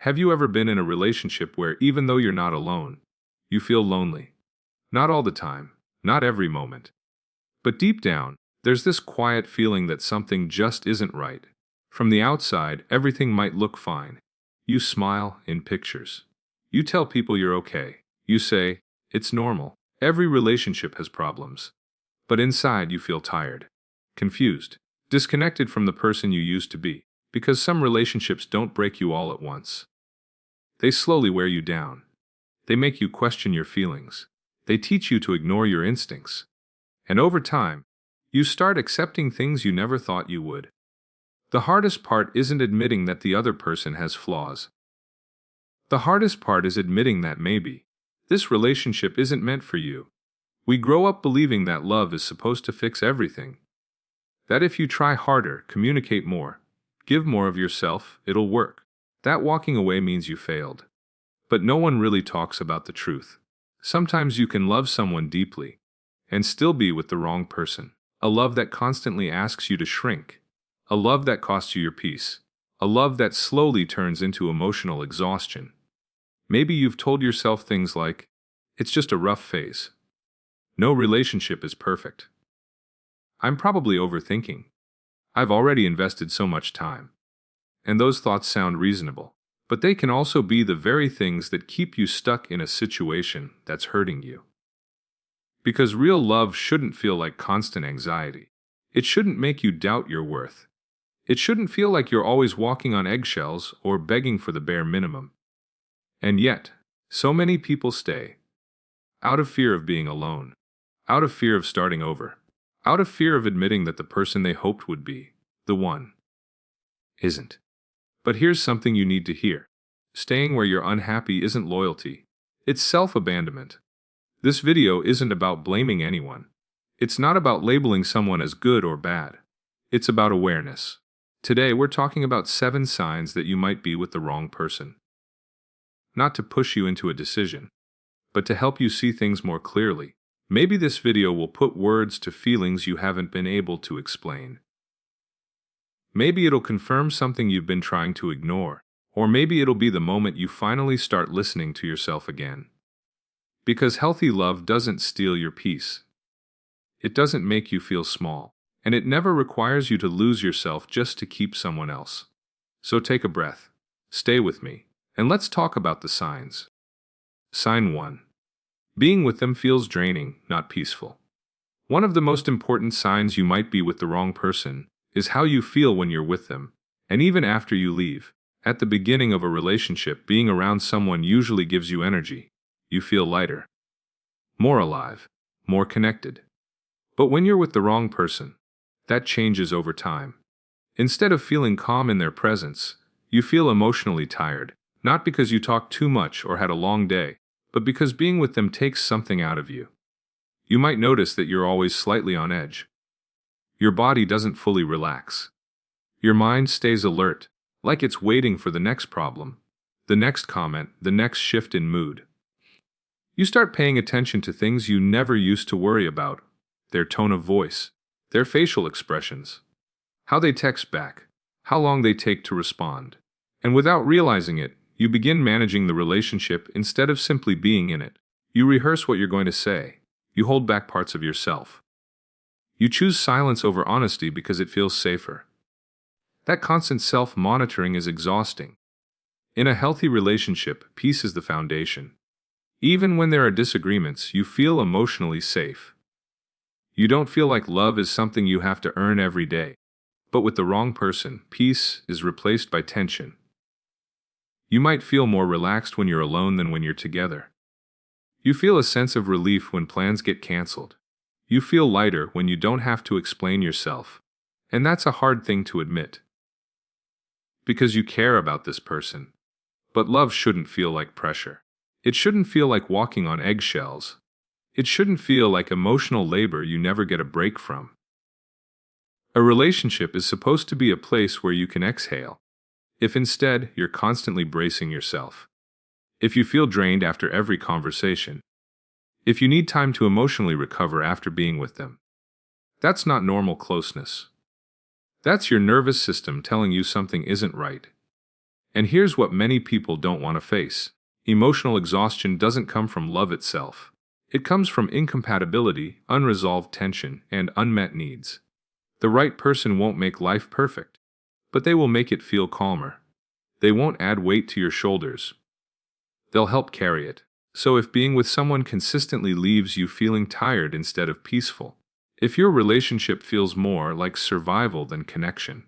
Have you ever been in a relationship where even though you're not alone, you feel lonely? Not all the time, not every moment. But deep down, there's this quiet feeling that something just isn't right. From the outside, everything might look fine. You smile in pictures. You tell people you're okay. You say, it's normal. Every relationship has problems. But inside you feel tired, confused, disconnected from the person you used to be. Because some relationships don't break you all at once. They slowly wear you down. They make you question your feelings. They teach you to ignore your instincts. And over time, you start accepting things you never thought you would. The hardest part isn't admitting that the other person has flaws. The hardest part is admitting that maybe this relationship isn't meant for you. We grow up believing that love is supposed to fix everything. That if you try harder, communicate more, give more of yourself, it'll work. That walking away means you failed. But no one really talks about the truth. Sometimes you can love someone deeply and still be with the wrong person. A love that constantly asks you to shrink. A love that costs you your peace. A love that slowly turns into emotional exhaustion. Maybe you've told yourself things like, it's just a rough phase. No relationship is perfect. I'm probably overthinking. I've already invested so much time. And those thoughts sound reasonable. But they can also be the very things that keep you stuck in a situation that's hurting you. Because real love shouldn't feel like constant anxiety. It shouldn't make you doubt your worth. It shouldn't feel like you're always walking on eggshells or begging for the bare minimum. And yet, so many people stay. Out of fear of being alone. Out of fear of starting over. Out of fear of admitting that the person they hoped would be the one isn't. But here's something you need to hear. Staying where you're unhappy isn't loyalty. It's self-abandonment. This video isn't about blaming anyone. It's not about labeling someone as good or bad. It's about awareness. Today we're talking about 7 signs that you might be with the wrong person. Not to push you into a decision, but to help you see things more clearly. Maybe this video will put words to feelings you haven't been able to explain. Maybe it'll confirm something you've been trying to ignore, or maybe it'll be the moment you finally start listening to yourself again. Because healthy love doesn't steal your peace. It doesn't make you feel small, and it never requires you to lose yourself just to keep someone else. So take a breath, stay with me, and let's talk about the signs. Sign 1. Being with them feels draining, not peaceful. One of the most important signs you might be with the wrong person is how you feel when you're with them, and even after you leave. At the beginning of a relationship, being around someone usually gives you energy. You feel lighter, more alive, more connected. But when you're with the wrong person, that changes over time. Instead of feeling calm in their presence, you feel emotionally tired, not because you talked too much or had a long day, but because being with them takes something out of you. You might notice that you're always slightly on edge. Your body doesn't fully relax. Your mind stays alert, like it's waiting for the next problem, the next comment, the next shift in mood. You start paying attention to things you never used to worry about: their tone of voice, their facial expressions, how they text back, how long they take to respond. And without realizing it, you begin managing the relationship instead of simply being in it. You rehearse what you're going to say. You hold back parts of yourself. You choose silence over honesty because it feels safer. That constant self-monitoring is exhausting. In a healthy relationship, peace is the foundation. Even when there are disagreements, you feel emotionally safe. You don't feel like love is something you have to earn every day. But with the wrong person, peace is replaced by tension. You might feel more relaxed when you're alone than when you're together. You feel a sense of relief when plans get canceled. You feel lighter when you don't have to explain yourself. And that's a hard thing to admit. Because you care about this person. But love shouldn't feel like pressure. It shouldn't feel like walking on eggshells. It shouldn't feel like emotional labor you never get a break from. A relationship is supposed to be a place where you can exhale. If instead you're constantly bracing yourself. If you feel drained after every conversation. If you need time to emotionally recover after being with them. That's not normal closeness. That's your nervous system telling you something isn't right. And here's what many people don't want to face. Emotional exhaustion doesn't come from love itself. It comes from incompatibility, unresolved tension, and unmet needs. The right person won't make life perfect, but they will make it feel calmer. They won't add weight to your shoulders. They'll help carry it. So if being with someone consistently leaves you feeling tired instead of peaceful, if your relationship feels more like survival than connection,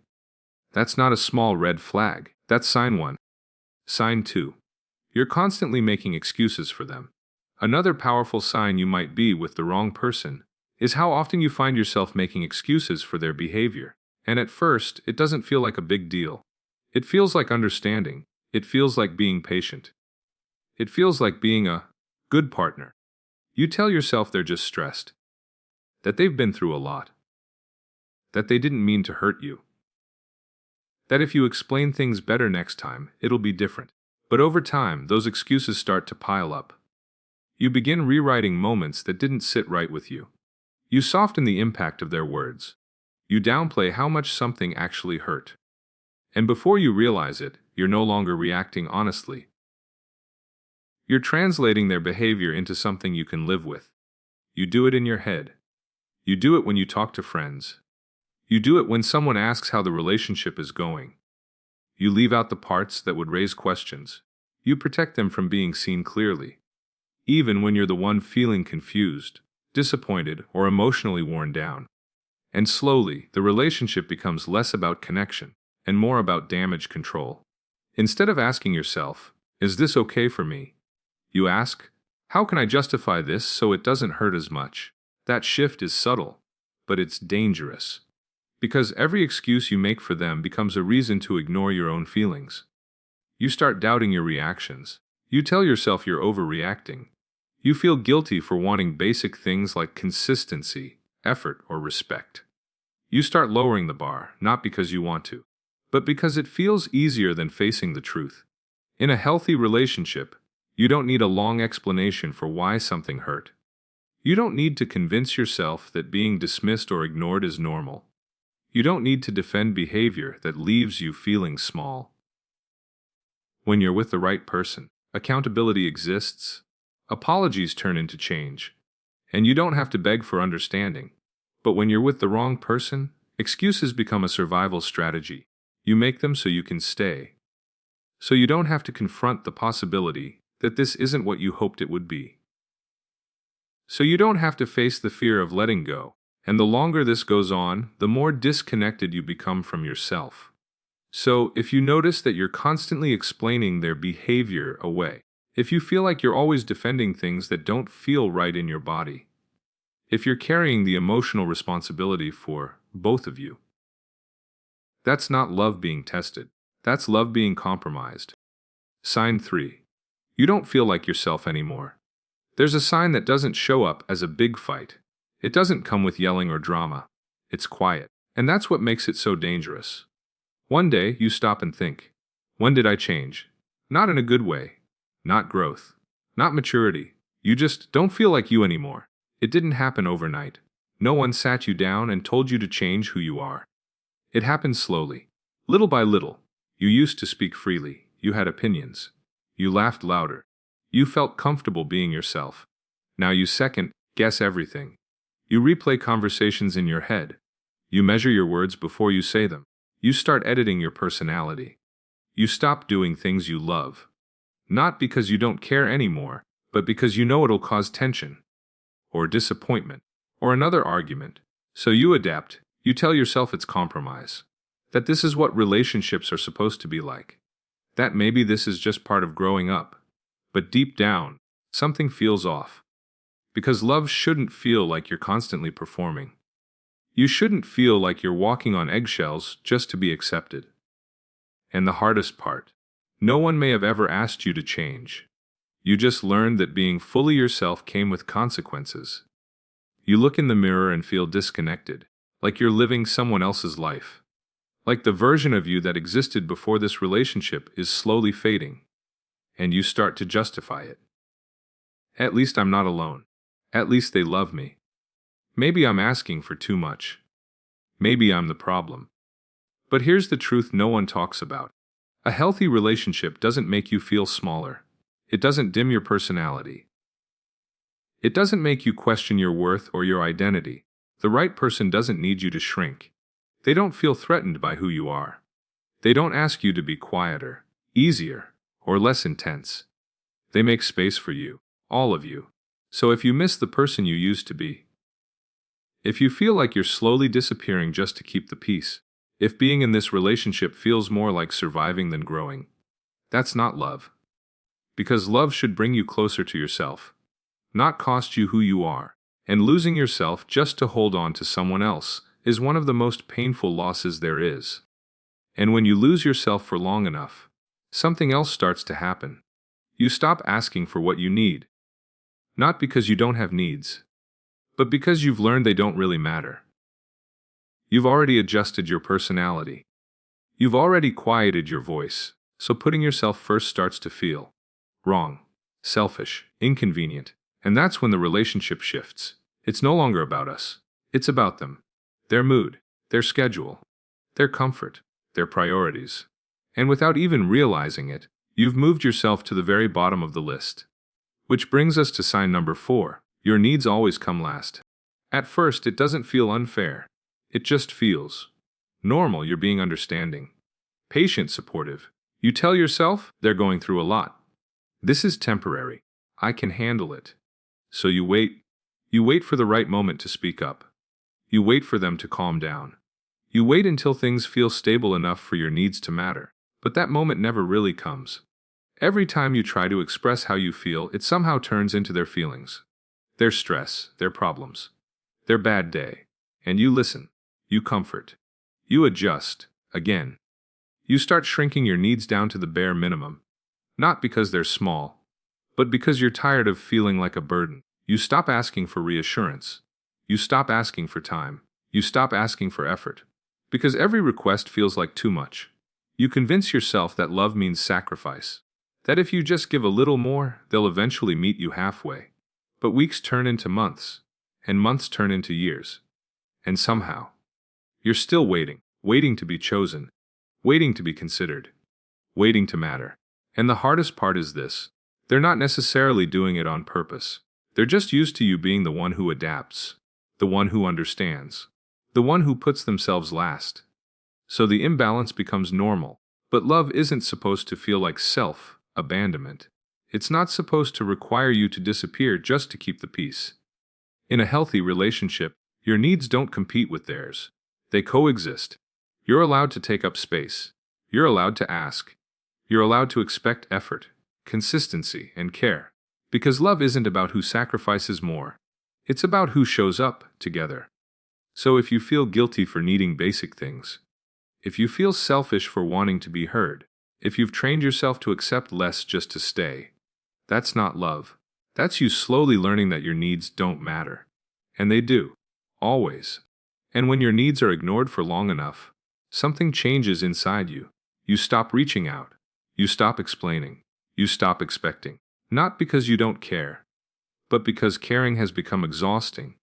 that's not a small red flag. That's sign 1. Sign 2. You're constantly making excuses for them. Another powerful sign you might be with the wrong person is how often you find yourself making excuses for their behavior. And at first, it doesn't feel like a big deal. It feels like understanding. It feels like being patient. It feels like being a good partner. You tell yourself they're just stressed, that they've been through a lot, that they didn't mean to hurt you, that if you explain things better next time, it'll be different. But over time, those excuses start to pile up. You begin rewriting moments that didn't sit right with you. You soften the impact of their words. You downplay how much something actually hurt. And before you realize it, you're no longer reacting honestly. You're translating their behavior into something you can live with. You do it in your head. You do it when you talk to friends. You do it when someone asks how the relationship is going. You leave out the parts that would raise questions. You protect them from being seen clearly. Even when you're the one feeling confused, disappointed, or emotionally worn down. And slowly, the relationship becomes less about connection and more about damage control. Instead of asking yourself, "Is this okay for me?" you ask, "How can I justify this so it doesn't hurt as much?" That shift is subtle, but it's dangerous. Because every excuse you make for them becomes a reason to ignore your own feelings. You start doubting your reactions. You tell yourself you're overreacting. You feel guilty for wanting basic things like consistency, effort, or respect. You start lowering the bar, not because you want to, but because it feels easier than facing the truth. In a healthy relationship, you don't need a long explanation for why something hurt. You don't need to convince yourself that being dismissed or ignored is normal. You don't need to defend behavior that leaves you feeling small. When you're with the right person, accountability exists, apologies turn into change, and you don't have to beg for understanding. But when you're with the wrong person, excuses become a survival strategy. You make them so you can stay. So you don't have to confront the possibility that this isn't what you hoped it would be. So you don't have to face the fear of letting go. And the longer this goes on, the more disconnected you become from yourself. So, if you notice that you're constantly explaining their behavior away, if you feel like you're always defending things that don't feel right in your body, if you're carrying the emotional responsibility for both of you, that's not love being tested. That's love being compromised. Sign 3. You don't feel like yourself anymore. There's a sign that doesn't show up as a big fight. It doesn't come with yelling or drama. It's quiet. And that's what makes it so dangerous. One day, you stop and think, when did I change? Not in a good way. Not growth. Not maturity. You just don't feel like you anymore. It didn't happen overnight. No one sat you down and told you to change who you are. It happened slowly. Little by little. You used to speak freely. You had opinions. You laughed louder. You felt comfortable being yourself. Now you second-guess everything. You replay conversations in your head. You measure your words before you say them. You start editing your personality. You stop doing things you love. Not because you don't care anymore, but because you know it'll cause tension, or disappointment, or another argument. So you adapt. You tell yourself it's compromise. That this is what relationships are supposed to be like. That maybe this is just part of growing up. But deep down, something feels off. Because love shouldn't feel like you're constantly performing. You shouldn't feel like you're walking on eggshells just to be accepted. And the hardest part, no one may have ever asked you to change. You just learned that being fully yourself came with consequences. You look in the mirror and feel disconnected, like you're living someone else's life. Like the version of you that existed before this relationship is slowly fading. And you start to justify it. At least I'm not alone. At least they love me. Maybe I'm asking for too much. Maybe I'm the problem. But here's the truth no one talks about. A healthy relationship doesn't make you feel smaller. It doesn't dim your personality. It doesn't make you question your worth or your identity. The right person doesn't need you to shrink. They don't feel threatened by who you are. They don't ask you to be quieter, easier, or less intense. They make space for you, all of you. So if you miss the person you used to be, if you feel like you're slowly disappearing just to keep the peace, if being in this relationship feels more like surviving than growing, that's not love. Because love should bring you closer to yourself, not cost you who you are. And losing yourself just to hold on to someone else is one of the most painful losses there is. And when you lose yourself for long enough, something else starts to happen. You stop asking for what you need. Not because you don't have needs, but because you've learned they don't really matter. You've already adjusted your personality. You've already quieted your voice, so putting yourself first starts to feel wrong, selfish, inconvenient. And that's when the relationship shifts. It's no longer about us. It's about them. Their mood, their schedule, their comfort, their priorities. And without even realizing it, you've moved yourself to the very bottom of the list. Which brings us to sign number 4. Your needs always come last. At first, it doesn't feel unfair. It just feels normal. You're being understanding, patient, supportive. You tell yourself they're going through a lot. This is temporary. I can handle it. So you wait. You wait for the right moment to speak up. You wait for them to calm down. You wait until things feel stable enough for your needs to matter. But that moment never really comes. Every time you try to express how you feel, it somehow turns into their feelings, their stress, their problems, their bad day. And you listen. You comfort. You adjust. Again. You start shrinking your needs down to the bare minimum. Not because they're small, but because you're tired of feeling like a burden. You stop asking for reassurance. You stop asking for time. You stop asking for effort. Because every request feels like too much. You convince yourself that love means sacrifice. That if you just give a little more, they'll eventually meet you halfway. But weeks turn into months, and months turn into years. And somehow, you're still waiting, waiting to be chosen, waiting to be considered, waiting to matter. And the hardest part is this: they're not necessarily doing it on purpose. They're just used to you being the one who adapts, the one who understands, the one who puts themselves last. So the imbalance becomes normal. But love isn't supposed to feel like self-abandonment. It's not supposed to require you to disappear just to keep the peace. In a healthy relationship, your needs don't compete with theirs. They coexist. You're allowed to take up space. You're allowed to ask. You're allowed to expect effort, consistency, and care. Because love isn't about who sacrifices more. It's about who shows up together. So if you feel guilty for needing basic things, if you feel selfish for wanting to be heard, if you've trained yourself to accept less just to stay, that's not love. That's you slowly learning that your needs don't matter. And they do. Always. And when your needs are ignored for long enough, something changes inside you. You stop reaching out. You stop explaining. You stop expecting. Not because you don't care, but because caring has become exhausting.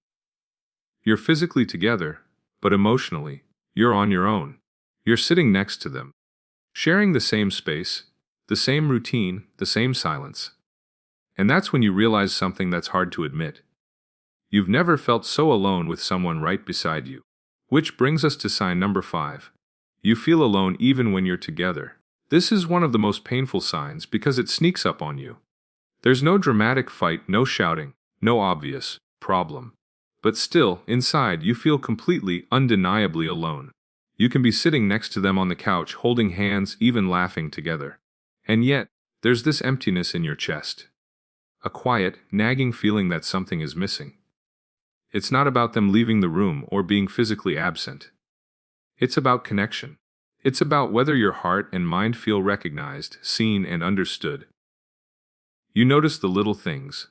You're physically together, but emotionally, you're on your own. You're sitting next to them, sharing the same space, the same routine, the same silence. And that's when you realize something that's hard to admit. You've never felt so alone with someone right beside you. Which brings us to sign number 5. You feel alone even when you're together. This is one of the most painful signs because it sneaks up on you. There's no dramatic fight, no shouting, no obvious problem. But still, inside, you feel completely, undeniably alone. You can be sitting next to them on the couch, holding hands, even laughing together. And yet, there's this emptiness in your chest. A quiet, nagging feeling that something is missing. It's not about them leaving the room or being physically absent. It's about connection. It's about whether your heart and mind feel recognized, seen, and understood. You notice the little things.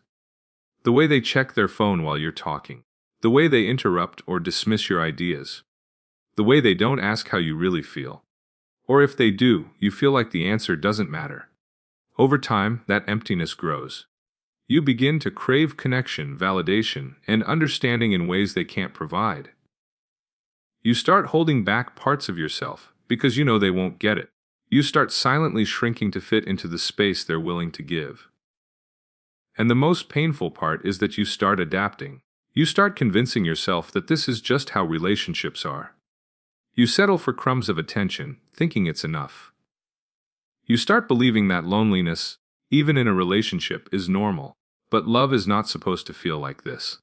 The way they check their phone while you're talking. The way they interrupt or dismiss your ideas. The way they don't ask how you really feel. Or if they do, you feel like the answer doesn't matter. Over time, that emptiness grows. You begin to crave connection, validation, and understanding in ways they can't provide. You start holding back parts of yourself because you know they won't get it. You start silently shrinking to fit into the space they're willing to give. And the most painful part is that you start adapting. You start convincing yourself that this is just how relationships are. You settle for crumbs of attention, thinking it's enough. You start believing that loneliness, even in a relationship, is normal. But love is not supposed to feel like this.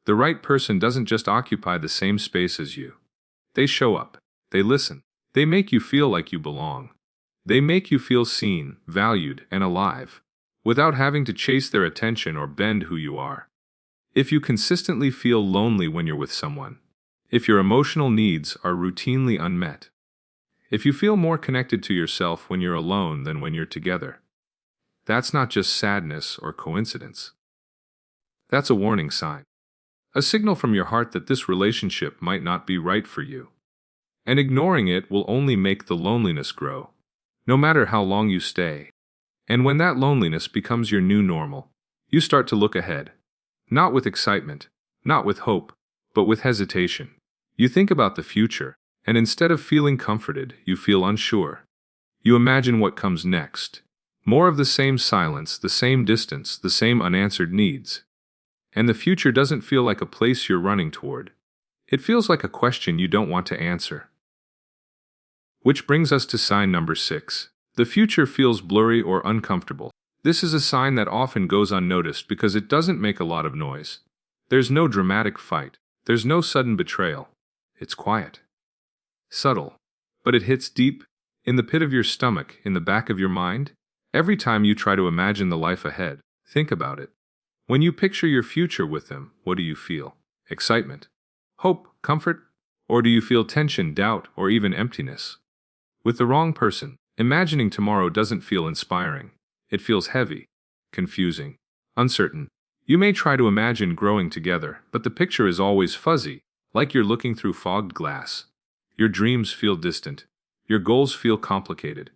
The right person doesn't just occupy the same space as you. They show up. They listen. They make you feel like you belong. They make you feel seen, valued, and alive, without having to chase their attention or bend who you are. If you consistently feel lonely when you're with someone, if your emotional needs are routinely unmet, if you feel more connected to yourself when you're alone than when you're together, that's not just sadness or coincidence. That's a warning sign. A signal from your heart that this relationship might not be right for you. And ignoring it will only make the loneliness grow, no matter how long you stay. And when that loneliness becomes your new normal, you start to look ahead. Not with excitement, not with hope, but with hesitation. You think about the future, and instead of feeling comforted, you feel unsure. You imagine what comes next. More of the same silence, the same distance, the same unanswered needs. And the future doesn't feel like a place you're running toward. It feels like a question you don't want to answer. Which brings us to sign number 6. The future feels blurry or uncomfortable. This is a sign that often goes unnoticed because it doesn't make a lot of noise. There's no dramatic fight. There's no sudden betrayal. It's quiet. Subtle. But it hits deep, in the pit of your stomach, in the back of your mind. Every time you try to imagine the life ahead, think about it. When you picture your future with them, what do you feel? Excitement? Hope? Comfort? Or do you feel tension, doubt, or even emptiness? With the wrong person, imagining tomorrow doesn't feel inspiring. It feels heavy, confusing, uncertain. You may try to imagine growing together, but the picture is always fuzzy, like you're looking through fogged glass. Your dreams feel distant. Your goals feel complicated.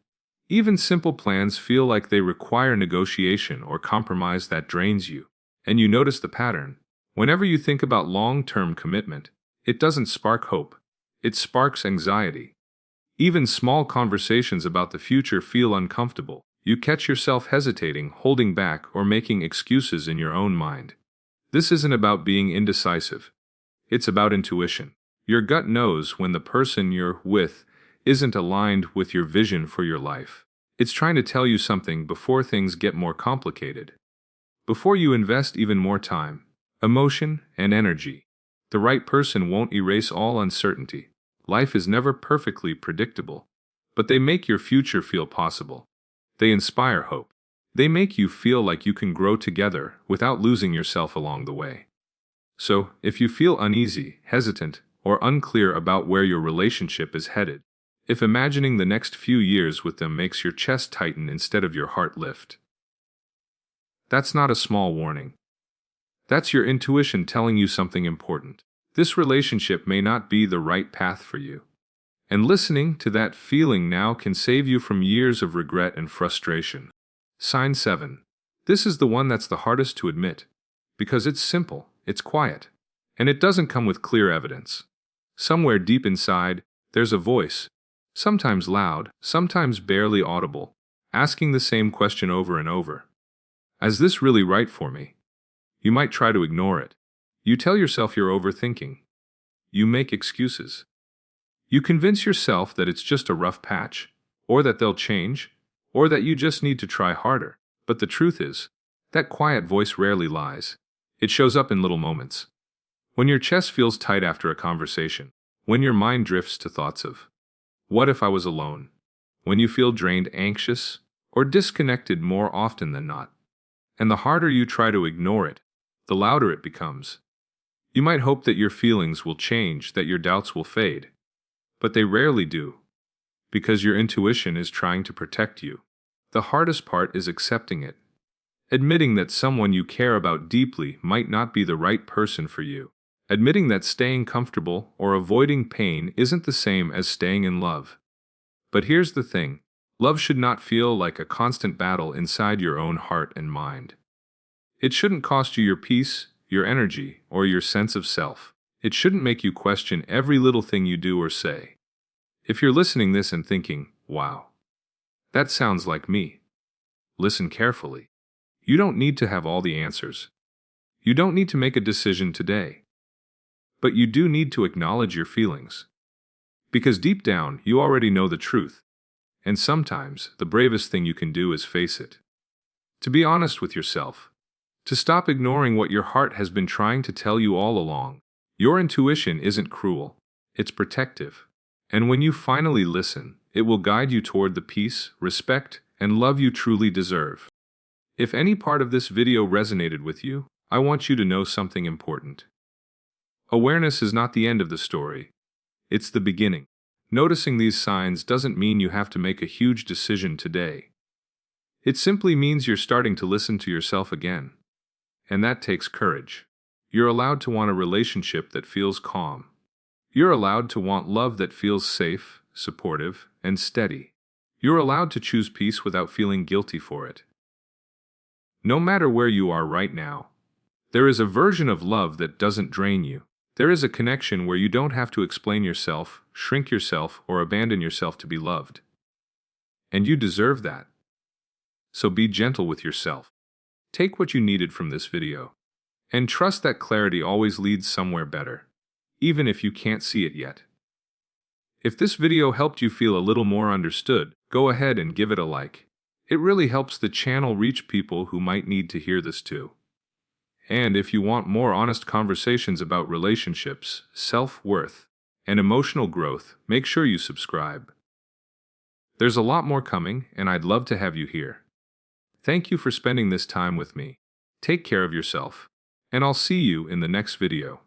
Even simple plans feel like they require negotiation or compromise that drains you. And you notice the pattern. Whenever you think about long-term commitment, it doesn't spark hope. It sparks anxiety. Even small conversations about the future feel uncomfortable. You catch yourself hesitating, holding back, or making excuses in your own mind. This isn't about being indecisive. It's about intuition. Your gut knows when the person you're with isn't aligned with your vision for your life. It's trying to tell you something before things get more complicated. Before you invest even more time, emotion, and energy. The right person won't erase all uncertainty. Life is never perfectly predictable, but they make your future feel possible. They inspire hope. They make you feel like you can grow together without losing yourself along the way. So, if you feel uneasy, hesitant, or unclear about where your relationship is headed, if imagining the next few years with them makes your chest tighten instead of your heart lift, that's not a small warning. That's your intuition telling you something important. This relationship may not be the right path for you. And listening to that feeling now can save you from years of regret and frustration. Sign 7. This is the one that's the hardest to admit. Because it's simple, it's quiet, and it doesn't come with clear evidence. Somewhere deep inside, there's a voice, sometimes loud, sometimes barely audible, asking the same question over and over. Is this really right for me? You might try to ignore it. You tell yourself you're overthinking. You make excuses. You convince yourself that it's just a rough patch, or that they'll change, or that you just need to try harder. But the truth is, that quiet voice rarely lies. It shows up in little moments. When your chest feels tight after a conversation, when your mind drifts to thoughts of, what if I was alone? When you feel drained, anxious, or disconnected more often than not. And the harder you try to ignore it, the louder it becomes. You might hope that your feelings will change, that your doubts will fade. But they rarely do, because your intuition is trying to protect you. The hardest part is accepting it. Admitting that someone you care about deeply might not be the right person for you. Admitting that staying comfortable or avoiding pain isn't the same as staying in love. But here's the thing. Love should not feel like a constant battle inside your own heart and mind. It shouldn't cost you your peace, your energy, or your sense of self. It shouldn't make you question every little thing you do or say. If you're listening this and thinking, wow, That sounds like me. Listen carefully. You don't need to have all the answers. You don't need to make a decision today. But you do need to acknowledge your feelings. Because deep down, you already know the truth. And sometimes, the bravest thing you can do is face it. To be honest with yourself. To stop ignoring what your heart has been trying to tell you all along. Your intuition isn't cruel. It's protective. And when you finally listen, it will guide you toward the peace, respect, and love you truly deserve. If any part of this video resonated with you, I want you to know something important. Awareness is not the end of the story. It's the beginning. Noticing these signs doesn't mean you have to make a huge decision today. It simply means you're starting to listen to yourself again. And that takes courage. You're allowed to want a relationship that feels calm. You're allowed to want love that feels safe, supportive, and steady. You're allowed to choose peace without feeling guilty for it. No matter where you are right now, there is a version of love that doesn't drain you. There is a connection where you don't have to explain yourself, shrink yourself, or abandon yourself to be loved. And you deserve that. So be gentle with yourself. Take what you needed from this video. And trust that clarity always leads somewhere better, even if you can't see it yet. If this video helped you feel a little more understood, go ahead and give it a like. It really helps the channel reach people who might need to hear this too. And if you want more honest conversations about relationships, self-worth, and emotional growth, make sure you subscribe. There's a lot more coming, and I'd love to have you here. Thank you for spending this time with me. Take care of yourself, and I'll see you in the next video.